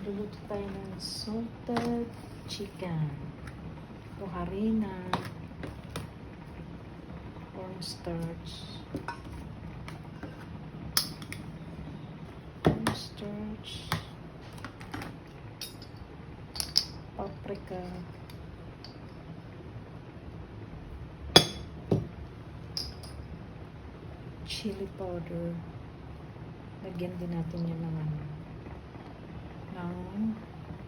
Luluto tayo ng salted chicken. Ito harina, cornstarch, paprika, chili powder. Lagyan din natin yun ng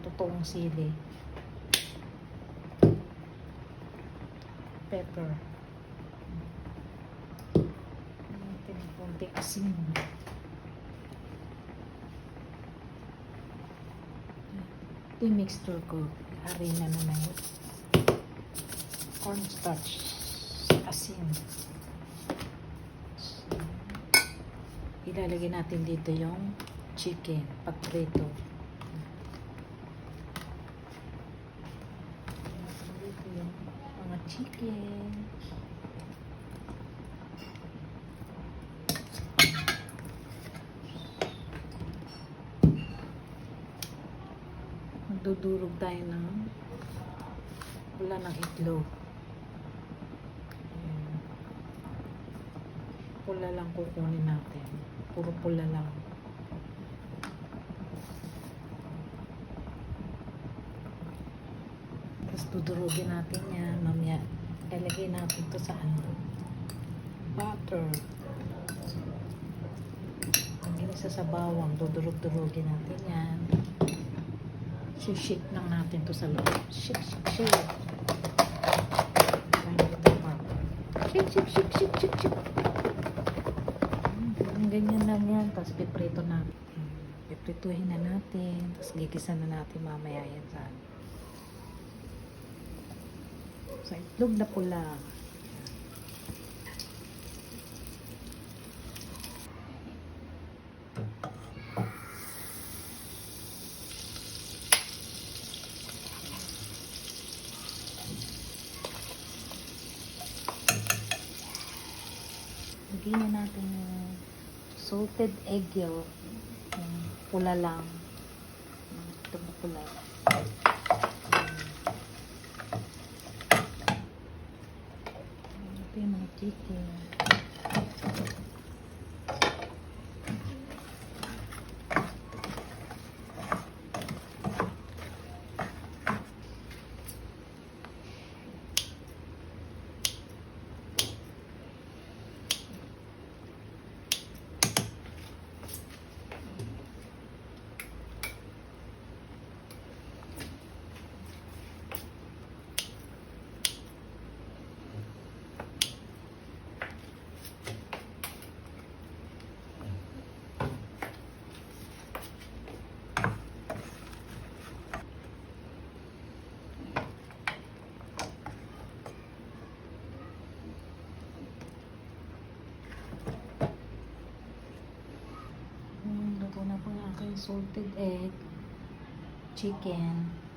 totoong sili, pepper, konting asin. Ito yung mixture ko, harina na may cornstarch, asin. Ilalagay natin dito yung chicken, pagprito. Dito yung mga chicken. Magdudurog tayo ng pula ng itlog. Pula lang kukunin natin. Puro pula lang. Tapos dudurugin natin yan. Mamaya, ilagay natin ito sa butter. Ang ginisa sa bawang, dudurug-durugin natin yan. Shake lang natin ito sa loob. Shake. Shake. Ganyan lang yan. Tapos piprito natin. Piprituhin na natin. Tapos gigisa na natin mamaya yan sa itlog na pula. Lagyan na natin yung salted egg yolk. Pula lang. Ito na pula. Ito yung mga chicken. Luto na po ang aking salted egg chicken.